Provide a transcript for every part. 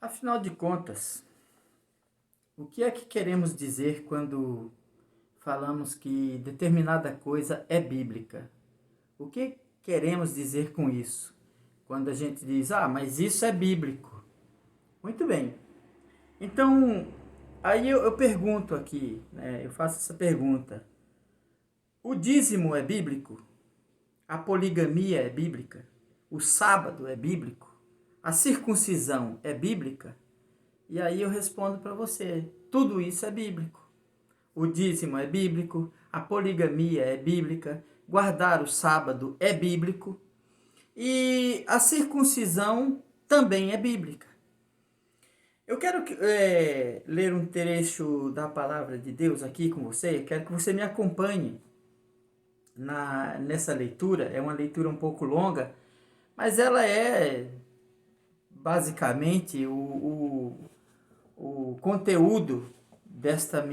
Afinal de contas, o que é que queremos dizer quando falamos que determinada coisa é bíblica? O que queremos dizer com isso? Quando a gente diz, mas isso é bíblico. Muito bem. Então, aí eu pergunto aqui, né, eu faço essa pergunta. O dízimo é bíblico? A poligamia é bíblica? O sábado é bíblico? A circuncisão é bíblica? E aí eu respondo para você, tudo isso é bíblico. O dízimo é bíblico, a poligamia é bíblica, guardar o sábado é bíblico e a circuncisão também é bíblica. Eu quero ler um trecho da palavra de Deus aqui com você, quero que você me acompanhe nessa leitura. É uma leitura um pouco longa, mas ela é basicamente o conteúdo desta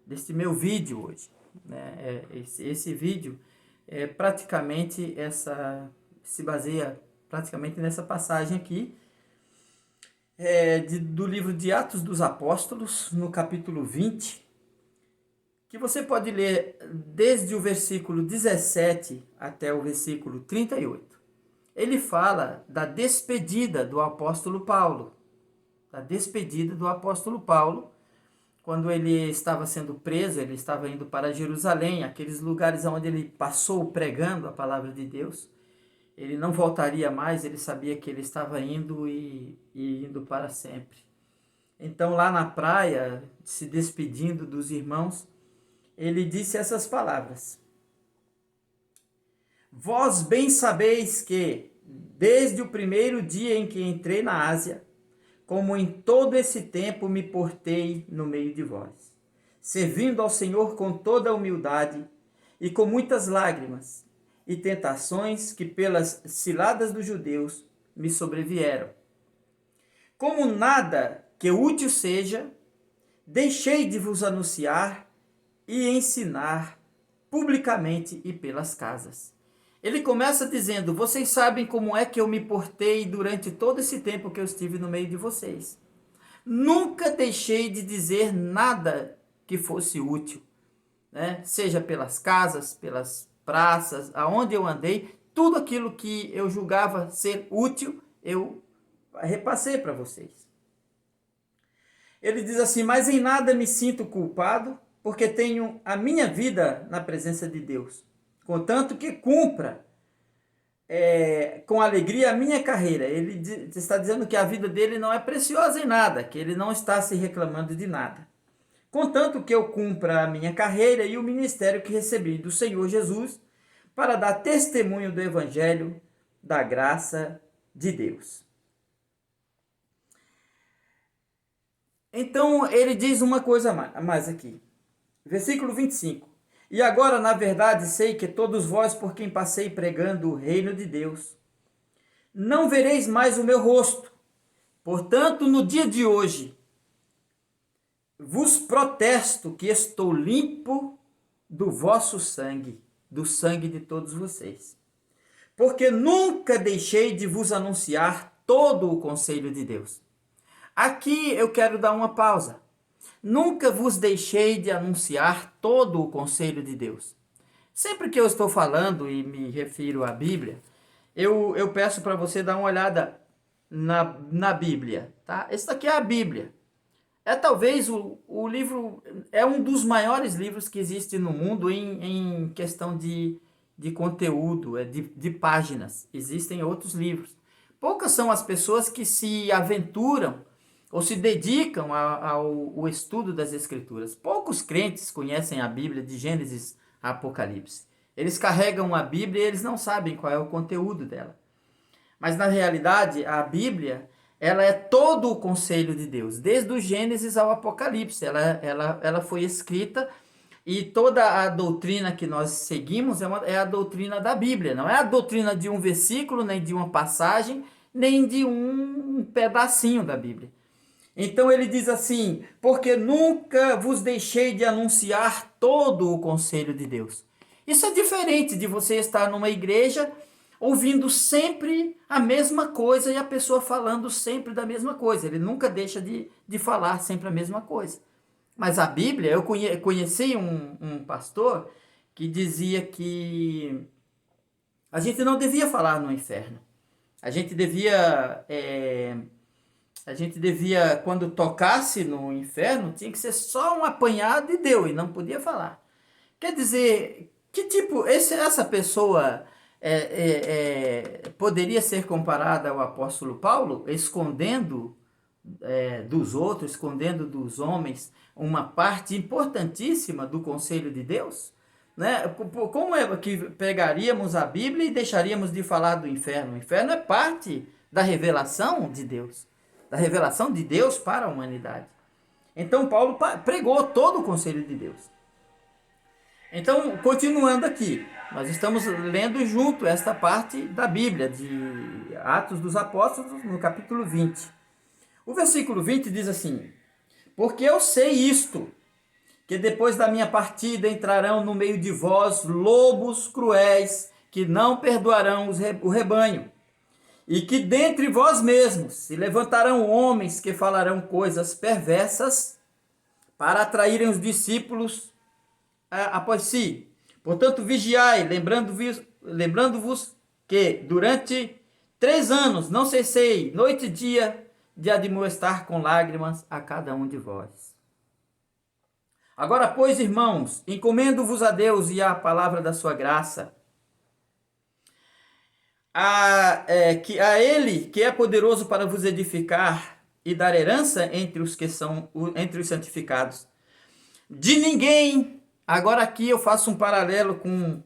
deste meu vídeo hoje, né? Esse vídeo praticamente se baseia praticamente nessa passagem aqui do livro de Atos dos Apóstolos, no capítulo 20, que você pode ler desde o versículo 17 até o versículo 38. Ele fala da despedida do apóstolo Paulo. Da despedida do apóstolo Paulo, quando ele estava sendo preso, ele estava indo para Jerusalém, aqueles lugares onde ele passou pregando a palavra de Deus. Ele não voltaria mais, ele sabia que ele estava indo e indo para sempre. Então, lá na praia, se despedindo dos irmãos, ele disse essas palavras: Vós bem sabeis que, desde o primeiro dia em que entrei na Ásia, como em todo esse tempo me portei no meio de vós, servindo ao Senhor com toda a humildade e com muitas lágrimas e tentações que pelas ciladas dos judeus me sobrevieram. Como nada que útil seja, deixei de vos anunciar e ensinar publicamente e pelas casas. Ele começa dizendo: vocês sabem como é que eu me portei durante todo esse tempo que eu estive no meio de vocês. Nunca deixei de dizer nada que fosse útil, né? Seja pelas casas, pelas praças, aonde eu andei, tudo aquilo que eu julgava ser útil, eu repassei para vocês. Ele diz assim: mas em nada me sinto culpado, porque tenho a minha vida na presença de Deus, contanto que cumpra com alegria a minha carreira. Ele está dizendo que a vida dele não é preciosa em nada, que ele não está se reclamando de nada. Contanto que eu cumpra a minha carreira e o ministério que recebi do Senhor Jesus, para dar testemunho do Evangelho da graça de Deus. Então ele diz uma coisa a mais aqui. Versículo 25. E agora, na verdade, sei que todos vós, por quem passei pregando o reino de Deus, não vereis mais o meu rosto. Portanto, no dia de hoje, vos protesto que estou limpo do vosso sangue, do sangue de todos vocês. Porque nunca deixei de vos anunciar todo o conselho de Deus. Aqui eu quero dar uma pausa. Nunca vos deixei de anunciar todo o conselho de Deus. Sempre que eu estou falando e me refiro à Bíblia, eu peço para você dar uma olhada na Bíblia. Tá? Esse daqui é a Bíblia. É talvez o livro, é um dos maiores livros que existe no mundo em questão de conteúdo, de páginas. Existem outros livros. Poucas são as pessoas que se aventuram ou se dedicam ao estudo das Escrituras. Poucos crentes conhecem a Bíblia de Gênesis a Apocalipse. Eles carregam a Bíblia e eles não sabem qual é o conteúdo dela. Mas na realidade, a Bíblia, ela é todo o conselho de Deus, desde o Gênesis ao Apocalipse. Ela foi escrita e toda a doutrina que nós seguimos é a doutrina da Bíblia. Não é a doutrina de um versículo, nem de uma passagem, nem de um pedacinho da Bíblia. Então ele diz assim: porque nunca vos deixei de anunciar todo o conselho de Deus. Isso é diferente de você estar numa igreja ouvindo sempre a mesma coisa e a pessoa falando sempre da mesma coisa. Ele nunca deixa de falar sempre a mesma coisa. Mas a Bíblia, eu conheci um pastor que dizia que a gente não devia falar no inferno. A gente devia, quando tocasse no inferno, tinha que ser só um apanhado e deu, e não podia falar. Quer dizer, que tipo, essa pessoa poderia ser comparada ao apóstolo Paulo, escondendo dos outros, escondendo dos homens uma parte importantíssima do conselho de Deus? Né? Como é que pegaríamos a Bíblia e deixaríamos de falar do inferno? O inferno é parte da revelação de Deus, da revelação de Deus para a humanidade. Então Paulo pregou todo o conselho de Deus. Então, continuando aqui, nós estamos lendo junto esta parte da Bíblia, de Atos dos Apóstolos, no capítulo 20. O versículo 20 diz assim: porque eu sei isto, que depois da minha partida entrarão no meio de vós lobos cruéis, que não perdoarão o rebanho, e que dentre vós mesmos se levantarão homens que falarão coisas perversas para atraírem os discípulos após si. Portanto, vigiai, lembrando-vos que durante 3 anos não cessei, noite e dia, de admoestar com lágrimas a cada um de vós. Agora, pois, irmãos, encomendo-vos a Deus e à palavra da sua graça, a Ele que é poderoso para vos edificar e dar herança entre os santificados. De ninguém, agora aqui eu faço um paralelo com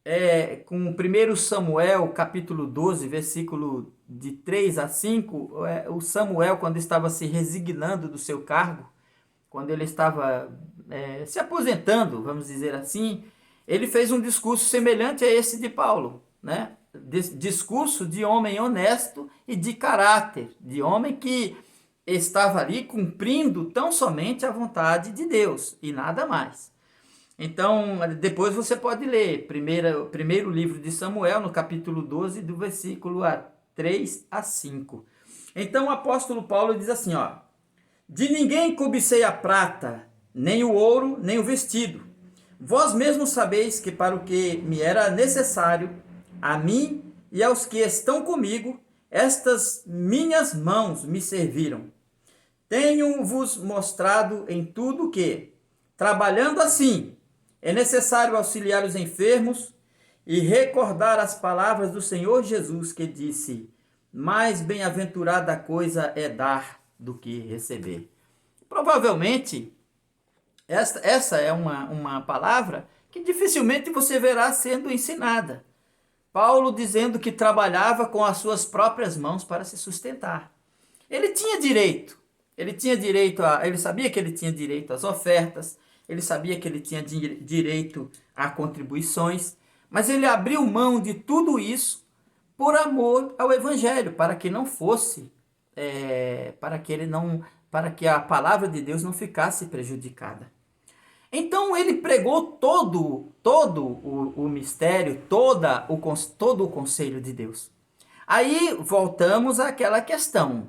1 Samuel, capítulo 12, versículo de 3 a 5, o Samuel, quando estava se resignando do seu cargo, quando ele estava se aposentando, vamos dizer assim, ele fez um discurso semelhante a esse de Paulo, né? Discurso de homem honesto e de caráter, de homem que estava ali cumprindo tão somente a vontade de Deus e nada mais. Então, depois você pode ler primeiro livro de Samuel, no capítulo 12, do versículo 3 a 5. Então, o apóstolo Paulo diz assim, ó: de ninguém cobicei a prata, nem o ouro, nem o vestido. Vós mesmos sabeis que para o que me era necessário, a mim e aos que estão comigo, estas minhas mãos me serviram. Tenho-vos mostrado em tudo que, trabalhando assim, é necessário auxiliar os enfermos e recordar as palavras do Senhor Jesus, que disse: mais bem-aventurada coisa é dar do que receber. Provavelmente, essa é uma palavra que dificilmente você verá sendo ensinada. Paulo dizendo que trabalhava com as suas próprias mãos para se sustentar. Ele tinha direito. Ele sabia que ele tinha direito às ofertas, ele sabia que ele tinha direito a contribuições, mas ele abriu mão de tudo isso por amor ao Evangelho, para que não fosse, para que a palavra de Deus não ficasse prejudicada. Então ele pregou todo o mistério, todo o conselho de Deus. Aí voltamos àquela questão.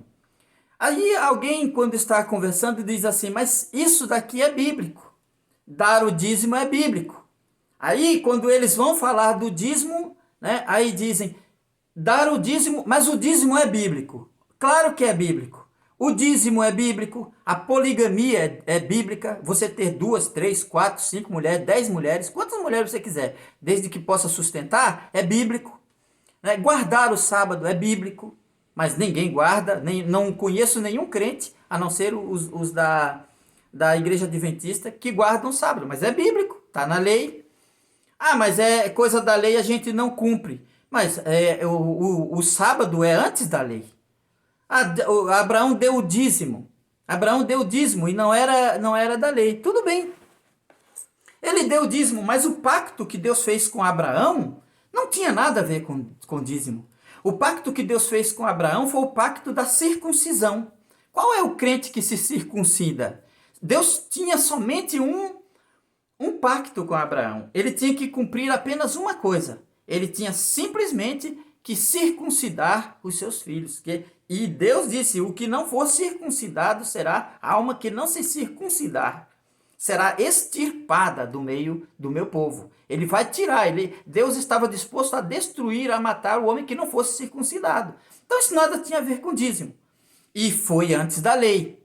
Aí alguém, quando está conversando, diz assim: mas isso daqui é bíblico. Dar o dízimo é bíblico. Aí quando eles vão falar do dízimo, né, aí dizem: dar o dízimo, mas o dízimo é bíblico. Claro que é bíblico. O dízimo é bíblico, a poligamia é bíblica, você ter 2, 3, 4, 5 mulheres, 10 mulheres, quantas mulheres você quiser, desde que possa sustentar, é bíblico. Guardar o sábado é bíblico, mas ninguém guarda, não conheço nenhum crente, a não ser os da igreja adventista, que guardam o sábado, mas é bíblico, está na lei. Ah, mas é coisa da lei, a gente não cumpre. Mas o sábado é antes da lei. Abraão deu o dízimo. Abraão deu o dízimo e não era da lei. Tudo bem. Ele deu o dízimo, mas o pacto que Deus fez com Abraão não tinha nada a ver com dízimo. O pacto que Deus fez com Abraão foi o pacto da circuncisão. Qual é o crente que se circuncida? Deus tinha somente um pacto com Abraão. Ele tinha que cumprir apenas uma coisa. Ele tinha simplesmente que circuncidar os seus filhos. E Deus disse, o que não for circuncidado será a alma que não se circuncidar. Será extirpada do meio do meu povo. Ele vai tirar, Deus estava disposto a destruir, a matar o homem que não fosse circuncidado. Então isso nada tinha a ver com dízimo. E foi antes da lei.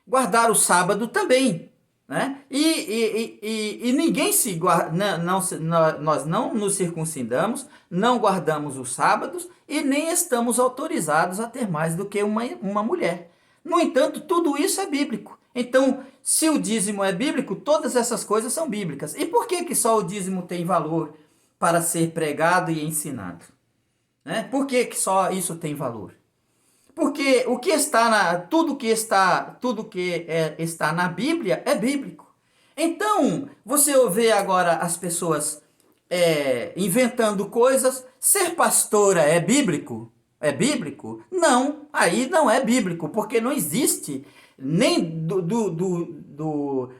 Guardar o sábado também. Né? E ninguém se guarda, nós não nos circuncidamos, não guardamos os sábados e nem estamos autorizados a ter mais do que uma mulher. No entanto, tudo isso é bíblico. Então, se o dízimo é bíblico, todas essas coisas são bíblicas. E por que só o dízimo tem valor para ser pregado e ensinado? Né? Por que só isso tem valor? Porque o que está tudo que está na Bíblia é bíblico. Então, você vê agora as pessoas inventando coisas. Ser pastora é bíblico? É bíblico? Não, aí não é bíblico, porque não existe nem do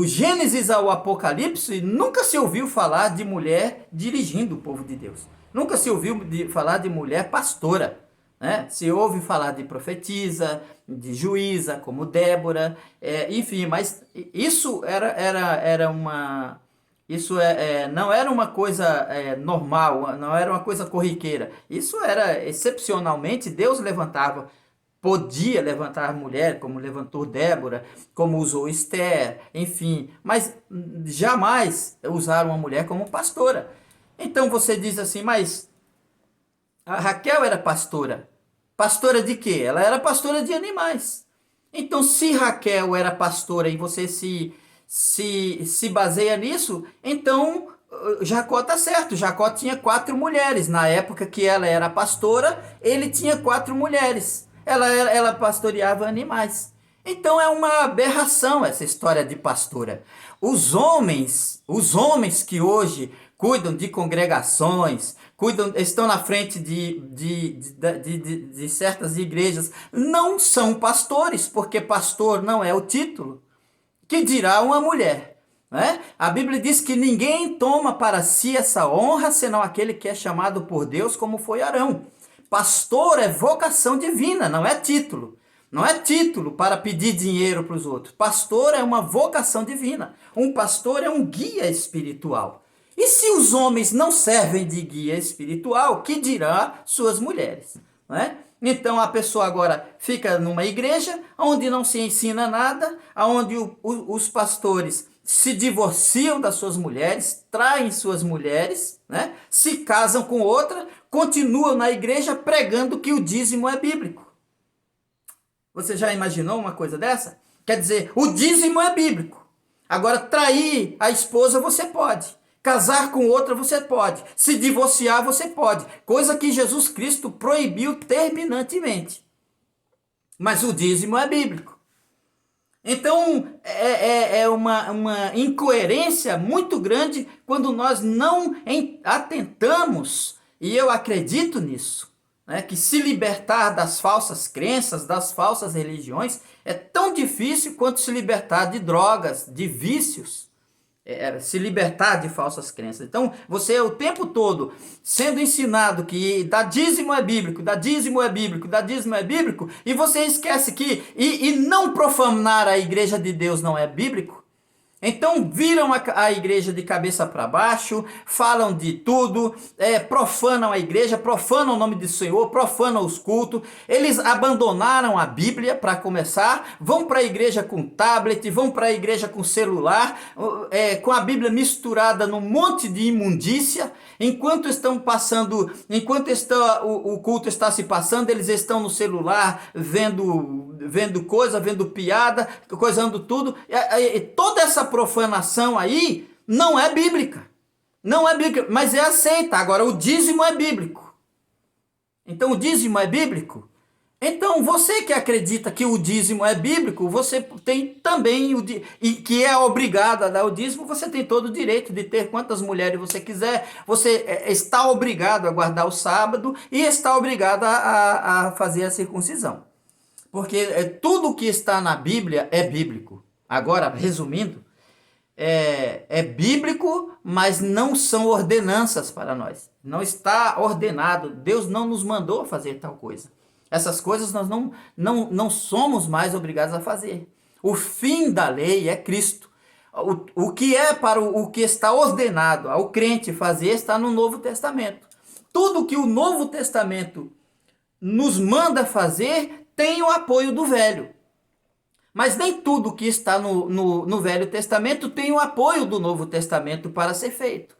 Gênesis ao Apocalipse, nunca se ouviu falar de mulher dirigindo o povo de Deus. Nunca se ouviu falar de mulher pastora. Né? Se ouve falar de profetisa, de juíza, como Débora, enfim, mas isso não era uma coisa normal, não era uma coisa corriqueira. Isso era excepcionalmente, Deus podia levantar mulher, como levantou Débora, como usou Esther, enfim, mas jamais usaram uma mulher como pastora. Então você diz assim, mas a Raquel era pastora. Pastora de quê? Ela era pastora de animais. Então, se Raquel era pastora e você se baseia nisso, então Jacó está certo. Jacó tinha 4 mulheres. Na época que ela era pastora, ele tinha 4 mulheres. Ela pastoreava animais. Então é uma aberração essa história de pastora. Os homens que hoje cuidam de congregações, estão na frente de certas igrejas, não são pastores, porque pastor não é o título. Que dirá uma mulher? Né? A Bíblia diz que ninguém toma para si essa honra, senão aquele que é chamado por Deus, como foi Arão. Pastor é vocação divina, não é título. Não é título para pedir dinheiro para os outros. Pastor é uma vocação divina. Um pastor é um guia espiritual. E se os homens não servem de guia espiritual, que dirá suas mulheres? Não é? Então a pessoa agora fica numa igreja onde não se ensina nada, onde os pastores se divorciam das suas mulheres, traem suas mulheres, né? Se casam com outra, continuam na igreja pregando que o dízimo é bíblico. Você já imaginou uma coisa dessa? Quer dizer, o dízimo é bíblico. Agora, trair a esposa você pode. Casar com outra você pode. Se divorciar você pode. Coisa que Jesus Cristo proibiu terminantemente. Mas o dízimo é bíblico. Então, é uma incoerência muito grande quando nós não atentamos, e eu acredito nisso, né, que se libertar das falsas crenças, das falsas religiões, é tão difícil quanto se libertar de drogas, de vícios. Se libertar de falsas crenças. Então, você o tempo todo sendo ensinado que dar dízimo é bíblico, dar dízimo é bíblico, dar dízimo é bíblico, e você esquece que e não profanar a igreja de Deus não é bíblico. Então viram a igreja de cabeça para baixo, falam de tudo, profanam a igreja, profanam o nome do Senhor, profanam os cultos. Eles abandonaram a Bíblia para começar, vão para a igreja com tablet, vão para a igreja com celular, com a Bíblia misturada num monte de imundícia. Enquanto o culto está se passando, eles estão no celular vendo coisa, vendo piada, coisando tudo. Toda essa profanação aí não é bíblica. Não é bíblica, mas é aceita. Agora, o dízimo é bíblico. Então, o dízimo é bíblico? Então, você que acredita que o dízimo é bíblico, você tem também, e que é obrigado a dar o dízimo, você tem todo o direito de ter quantas mulheres você quiser. Você está obrigado a guardar o sábado e está obrigado a fazer a circuncisão. Porque tudo que está na Bíblia é bíblico. Agora, resumindo, é bíblico, mas não são ordenanças para nós. Não está ordenado. Deus não nos mandou fazer tal coisa. Essas coisas nós não somos mais obrigados a fazer. O fim da lei é Cristo. O que é para o que está ordenado ao crente fazer está no Novo Testamento. Tudo que o Novo Testamento nos manda fazer tem o apoio do Velho. Mas nem tudo que está no Velho Testamento tem o apoio do Novo Testamento para ser feito.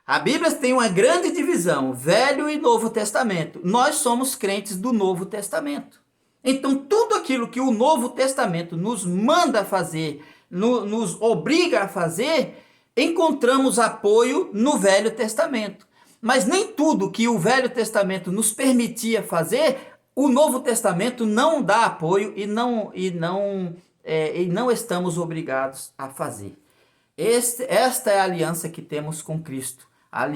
A Bíblia tem uma grande divisão, Velho e Novo Testamento. Nós somos crentes do Novo Testamento. Então, tudo aquilo que o Novo Testamento nos manda fazer, nos obriga a fazer, encontramos apoio no Velho Testamento. Mas nem tudo que o Velho Testamento nos permitia fazer, o Novo Testamento não dá apoio e não estamos obrigados a fazer. Esta é a aliança que temos com Cristo. A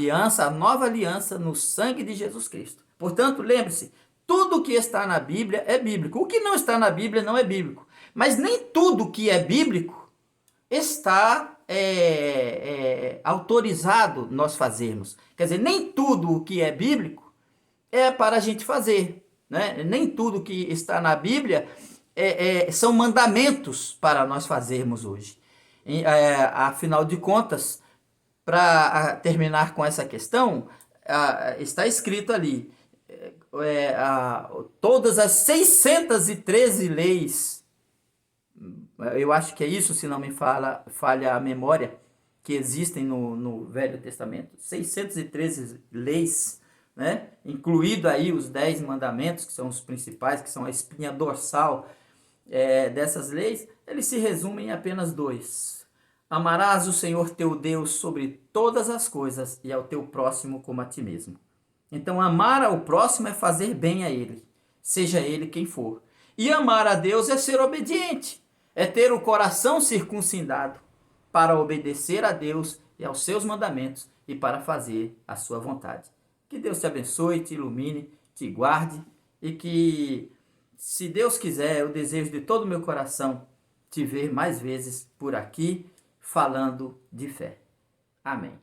nova aliança no sangue de Jesus Cristo. Portanto, lembre-se, tudo que está na Bíblia é bíblico. O que não está na Bíblia não é bíblico. Mas nem tudo que é bíblico está autorizado nós fazermos. Quer dizer, nem tudo o que é bíblico é para a gente fazer. Né? Nem tudo que está na Bíblia são mandamentos para nós fazermos hoje. Afinal de contas, para terminar com essa questão, está escrito ali, todas as 613 leis, eu acho que é isso, se não me falha a memória, que existem no Velho Testamento, 613 leis, né? Incluído aí os 10 mandamentos, que são os principais, que são a espinha dorsal dessas leis, eles se resumem em apenas 2. Amarás o Senhor teu Deus sobre todas as coisas e ao teu próximo como a ti mesmo. Então, amar ao próximo é fazer bem a ele, seja ele quem for. E amar a Deus é ser obediente, é ter o coração circuncidado para obedecer a Deus e aos seus mandamentos e para fazer a sua vontade. Que Deus te abençoe, te ilumine, te guarde e que, se Deus quiser, eu desejo de todo o meu coração te ver mais vezes por aqui falando de fé. Amém.